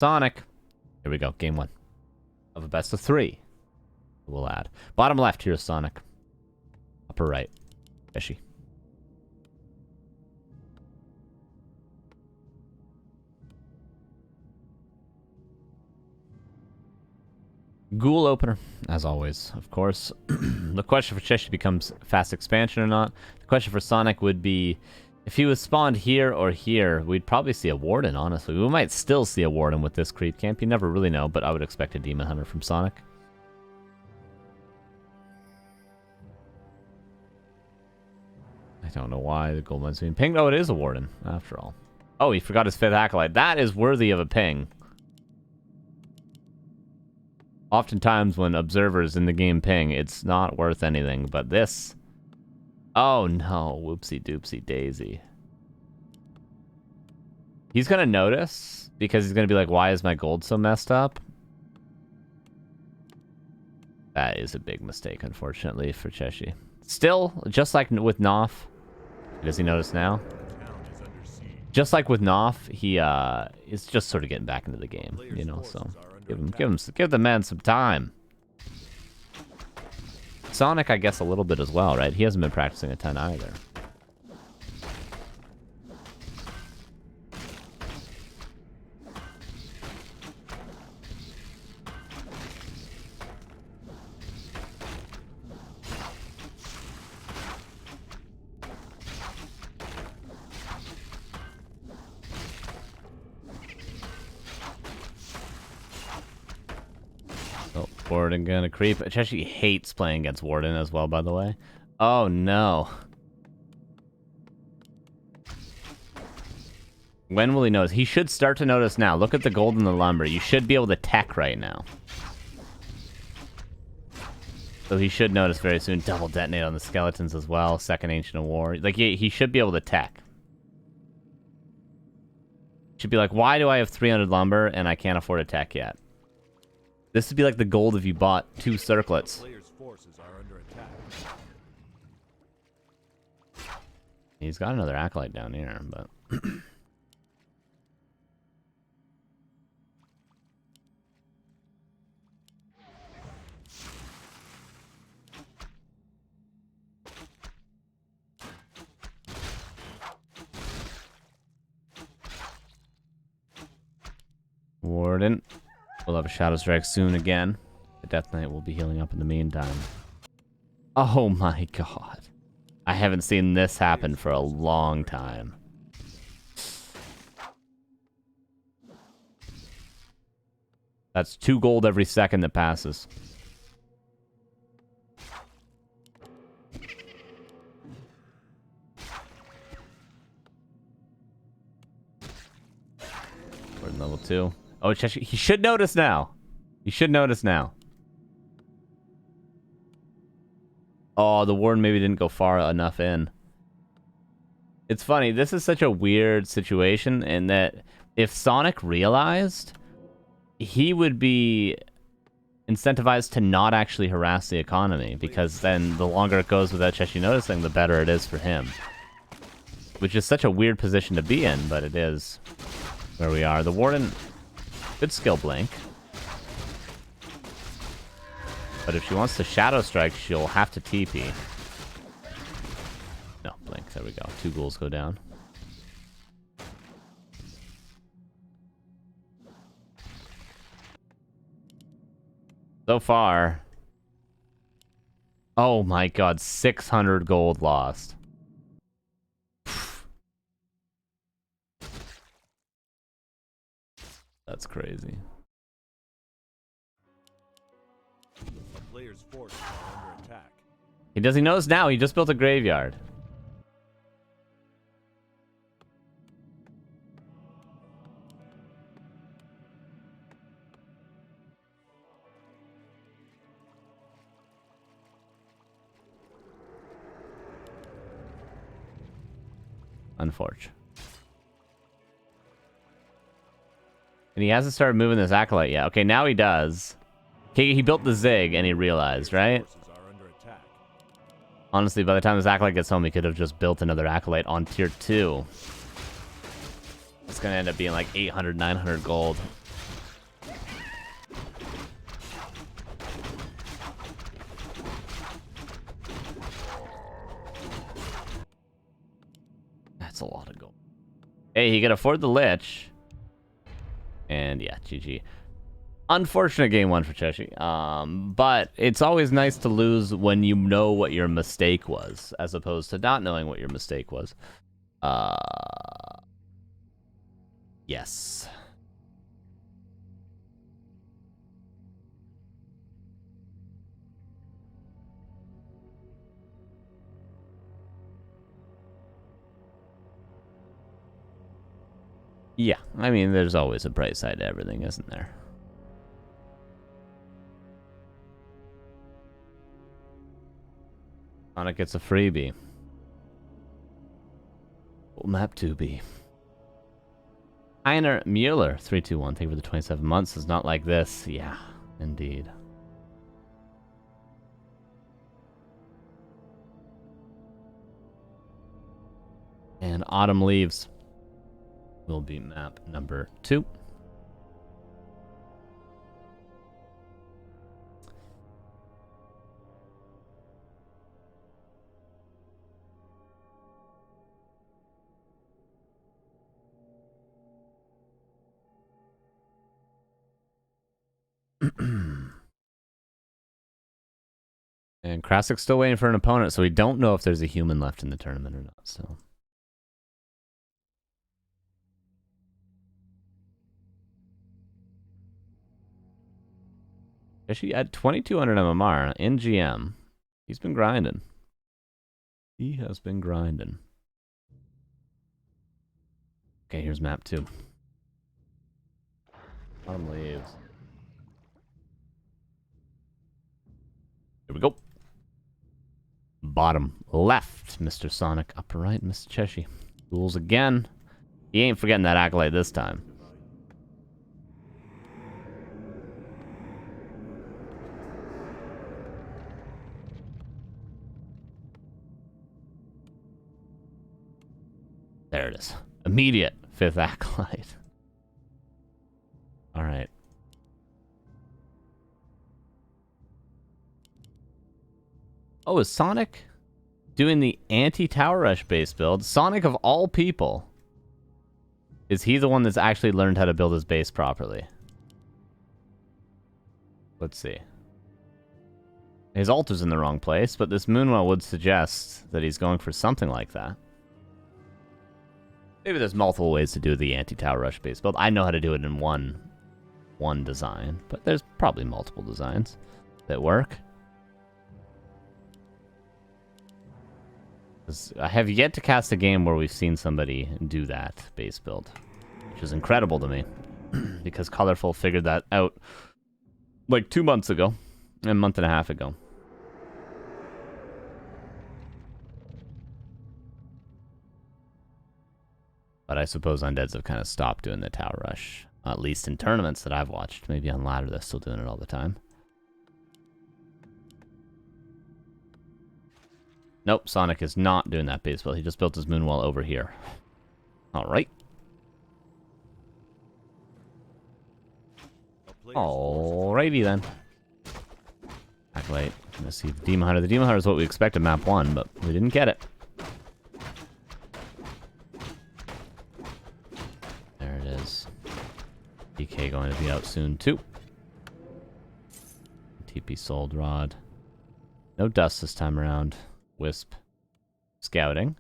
Sonic. Here we go. Game 1 of a best of 3. We'll add. Bottom left, here's Sonic. Upper right, Cechi. Ghoul opener, as always, of course. The question for Cechi becomes fast expansion or not. The question for Sonic would be, if he was spawned here or here, we'd probably see a Warden, honestly. We might still see a Warden with this creep camp. You never really know, but I would expect a Demon Hunter from Sonic. I don't know why the gold mine's being pinged. Oh, it is a Warden, after all. Oh, he forgot his 5th Acolyte. That is worthy of a ping. Oftentimes when observers in the game ping, it's not worth anything, but this... Oh no, whoopsie doopsie daisy. He's gonna notice, because he's gonna be like, why is my gold so messed up? That is a big mistake, unfortunately, for Cechi. Still, just like with Knopf, does he notice now? Just like with Knopf, he is just sort of getting back into the game, you know, so... Give the man some time. Sonic, I guess, a little bit as well, right? He hasn't been practicing a ton either. Warden gonna creep. Cechi hates playing against Warden as well, by the way. Oh no. When will he notice? He should start to notice now. Look at the gold and the lumber. You should be able to tech right now. So he should notice very soon. Double detonate on the skeletons as well. Second Ancient of War. Like, he should be able to tech. Should be like, why do I have 300 lumber and I can't afford a tech yet? This would be like the gold if you bought 2 circlets. He's got another Acolyte down here, but... Warden. We'll have a Shadow Strike soon again. The Death Knight will be healing up in the meantime. Oh my god. I haven't seen this happen for a long time. That's 2 gold every second that passes. We're in level 2. Oh, Cechi, he should notice now. He should notice now. Oh, the Warden maybe didn't go far enough in. It's funny, this is such a weird situation in that if Sonic realized, he would be incentivized to not actually harass the economy, because then the longer it goes without Cechi noticing, the better it is for him. Which is such a weird position to be in, but it is where we are. The Warden... Good skill blink. But if she wants to Shadow Strike, she'll have to TP. No, blink. There we go. 2 ghouls go down. So far... Oh my god, 600 gold lost. That's crazy. The player's forces are under attack. He knows now. He just built a graveyard. Unfortunate. And he hasn't started moving this Acolyte yet. Okay, now he does. Okay, he built the Zig and he realized, right? Honestly, by the time this Acolyte gets home, he could have just built another Acolyte on tier 2. It's gonna end up being like 800, 900 gold. Hey, he can afford the Lich. And yeah, GG. Unfortunate game one for Cechi. But it's always nice to lose when you know what your mistake was, as opposed to not knowing what your mistake was. Yes. Yeah, I mean, there's always a bright side to everything, isn't there? Sonic gets a freebie. Will map 2B. Heiner Mueller, 321. Thank you for the 27 months. Is not like this. Yeah, indeed. And Autumn Leaves will be map number 2. And Krasik's still waiting for an opponent, so we don't know if there's a human left in the tournament or not. So actually at 2200 MMR in GM. He's been grinding. He has been grinding. Okay, here's map 2. Autumn Leaves. Here we go. Bottom left, Mr. Sonic. Upper right, Mr. Cechi. Duels again. He ain't forgetting that accolade this time. There it is. Immediate 5th accolade. Alright. Oh, is Sonic doing the anti-Tower Rush base build? Sonic, of all people, is he the one that's actually learned how to build his base properly? Let's see. His altar's in the wrong place, but this Moonwell would suggest that he's going for something like that. Maybe there's multiple ways to do the anti-Tower Rush base build. I know how to do it in one design, but there's probably multiple designs that work. I have yet to cast a game where we've seen somebody do that base build, which is incredible to me, because Colorful figured that out like 2 months ago, a month and a half ago. But I suppose Undeads have kind of stopped doing the Tower Rush, at least in tournaments that I've watched. Maybe on ladder they're still doing it all the time. Nope, Sonic is not doing that base build. He just built his Moonwall over here. Alright. Alrighty then. Accolade. Let's see the Demon Hunter. The Demon Hunter is what we expected map 1, but we didn't get it. There it is. DK going to be out soon too. TP Sold Rod. No dust this time around. Wisp. Scouting.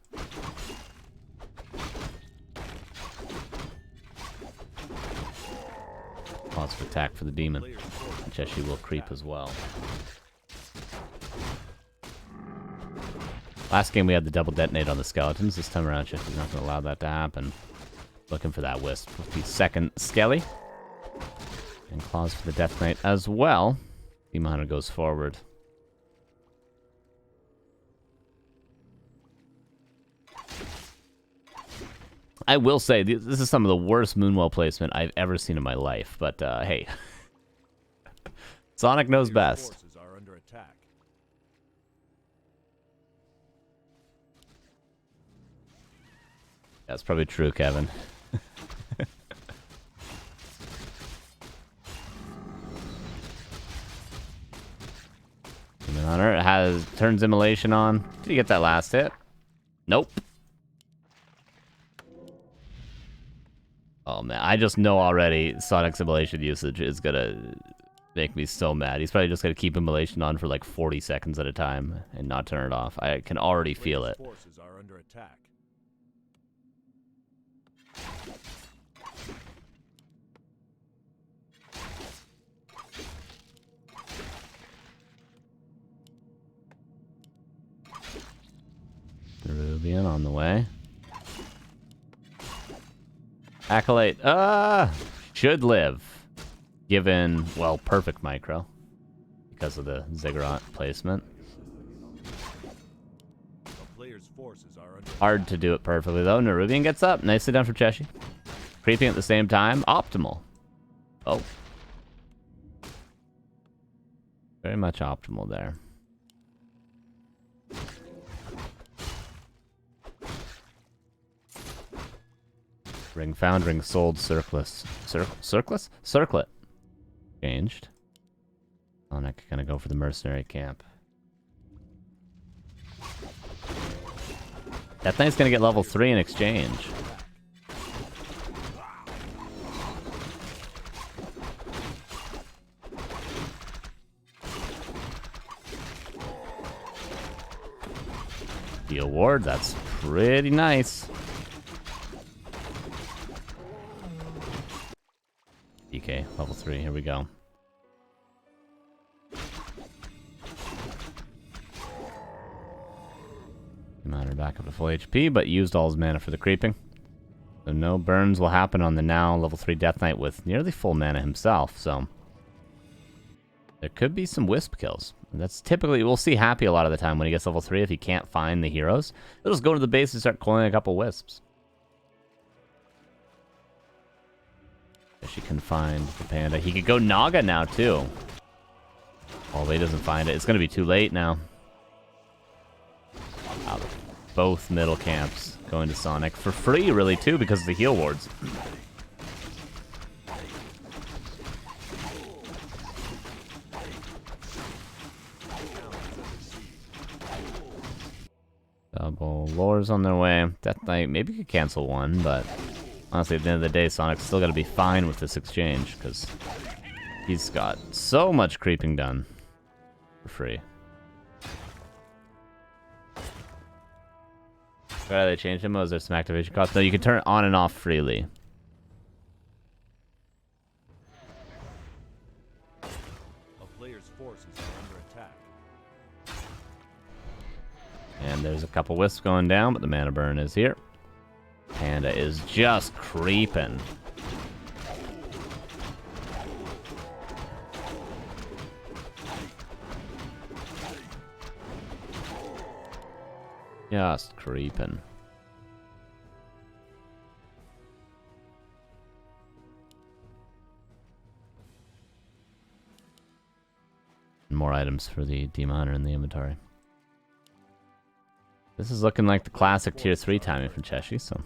Lots of attack for the demon. Cechi will creep as well. Last game we had the double detonate on the skeletons. This time around Cechi's not going to allow that to happen. Looking for that Wisp with the second Skelly. And claws for the Death Knight as well. Demon Hunter goes forward. I will say, this is some of the worst Moonwell placement I've ever seen in my life, but hey. Sonic knows best. That's probably true, Kevin. Demon Hunter turns Immolation on. Did he get that last hit? Nope. Oh man, I just know already Sonic Simulation usage is gonna make me so mad. He's probably just gonna keep Immolation on for like 40 seconds at a time and not turn it off. I can already feel it. Forces are under attack. Nerubian on the way. Acolyte, should live. Given, well, perfect micro. Because of the ziggurat placement. The player's forces are under Hard to do it perfectly, though. Nerubian gets up. Nicely done for Cechi. Creeping at the same time. Optimal. Oh. Very much optimal there. Ring found, ring sold, circlet. Circlet. Changed. Sonic gonna go for the mercenary camp. That thing's gonna get level 3 in exchange. The award, that's pretty nice. DK, level 3, here we go. Mana back up to full HP, but used all his mana for the creeping. So no burns will happen on the now level 3 Death Knight with nearly full mana himself, so... There could be some Wisp kills. That's typically, we'll see Happy a lot of the time when he gets level 3 if he can't find the heroes. He'll just go to the base and start coiling a couple Wisps. She can find the panda. He could go Naga now, too. Although he doesn't find it. It's going to be too late now. Both middle camps going to Sonic. For free, really, too, because of the heal wards. Double lures on their way. Death Knight maybe could cancel one, but... Honestly, at the end of the day, Sonic's still got to be fine with this exchange, because he's got so much creeping done for free. Why they changed him? Was there some activation cost? No, you can turn it on and off freely. a player's forces are under attack. And there's a couple wisps going down, but the mana burn is here. Panda is just creeping. Just creeping. More items for the Demonitor in the inventory. This is looking like the classic tier 3 timing from Cechi, so...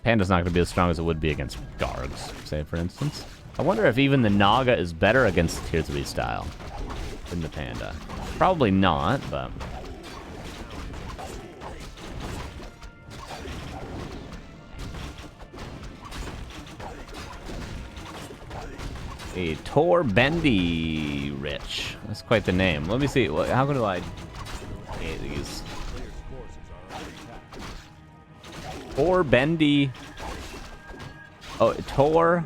Panda's not going to be as strong as it would be against Gargs, say, for instance. I wonder if even the Naga is better against tier 3 style than the Panda. Probably not, but... A Tor Bendy Rich. That's quite the name. Let me see. How do I... Okay, these... Tor Bendy. Oh, Tor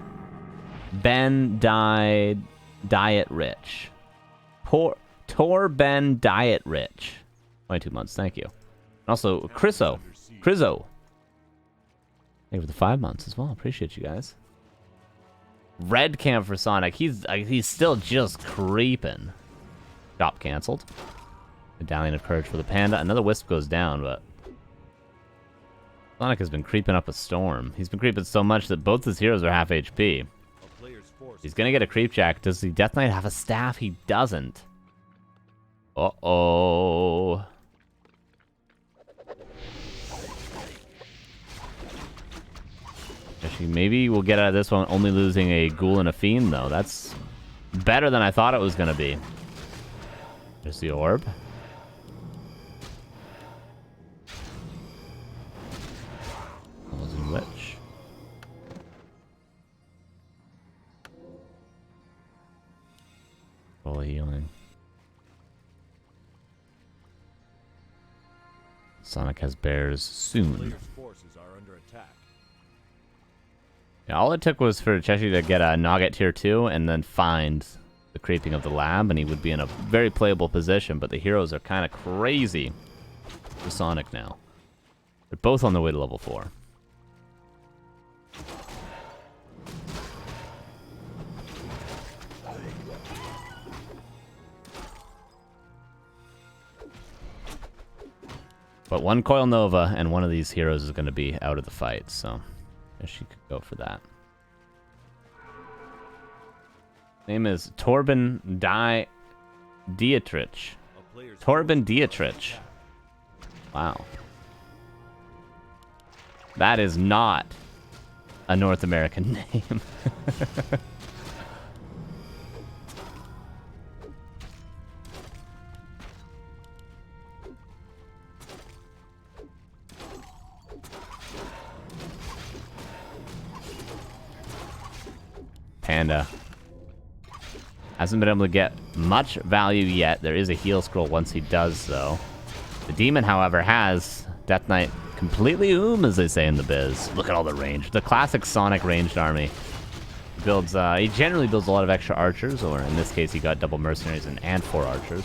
Ben Diet Rich. Tor Ben Diet Rich. 22 months, thank you. And also, Chriso. Thank you for the 5 months as well. Appreciate you guys. Red camp for Sonic. He's still just creeping. Shop canceled. Medallion of Courage for the Panda. Another Wisp goes down, but... Sonic has been creeping up a storm. He's been creeping so much that both his heroes are half HP. He's gonna get a creep jack. Does the Death Knight have a staff? He doesn't. Uh-oh. Actually, maybe we'll get out of this one only losing a Ghoul and a Fiend, though. That's better than I thought it was gonna be. There's the orb. Witch. Full healing. Sonic has bears soon. Players' forces are under attack. Yeah, all it took was for Cechi to get a Nog at tier 2 and then find the creeping of the lab, and he would be in a very playable position, but the heroes are kind of crazy for Sonic now. They're both on their way to level 4. But one Coil Nova and one of these heroes is going to be out of the fight, so I guess she could go for that. Name is Torben Dietrich. Torben Dietrich. Wow. That is not a North American name. Panda. Hasn't been able to get much value yet. There is a heal scroll once he does, though. The demon, however, has Death Knight completely as they say in the biz. Look at all the range. The classic Sonic ranged army. Builds, he generally builds a lot of extra archers, or in this case, he got double mercenaries and 4 archers.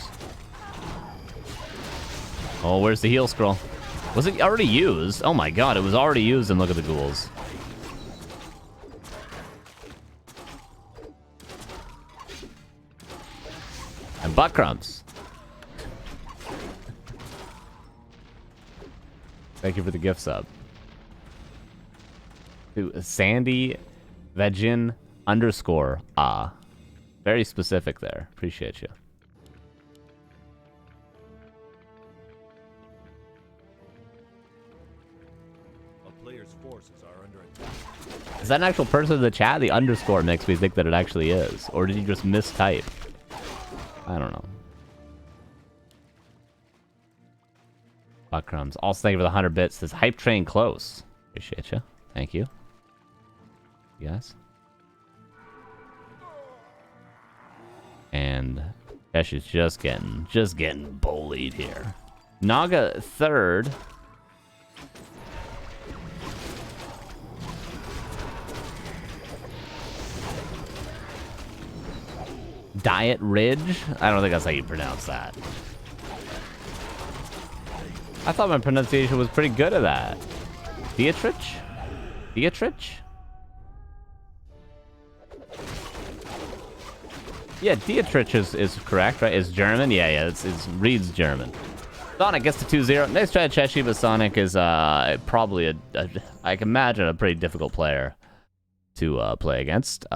Oh, where's the heal scroll? Was it already used? Oh my god, it was already used, and look at the ghouls. And butt crumbs. Thank you for the gift sub. To Sandy Vegin _ very specific there. Appreciate you. A player's forces are under attack. Is that an actual person in the chat? The underscore makes me think that it actually is. Or did you just mistype? I don't know. Butt crumbs. Also, thank you for the 100 bits. This hype train close. Appreciate you. Thank you. Yes. And Ash is just getting bullied here. Naga 3rd. Diet Ridge? I don't think that's how you pronounce that. I thought my pronunciation was pretty good at that. Dietrich? Dietrich? Yeah, Dietrich is correct, right? It's German? Yeah, it reads German. Sonic gets to 2-0. Nice try, Cechi, but Sonic is probably I can imagine a pretty difficult player to play against.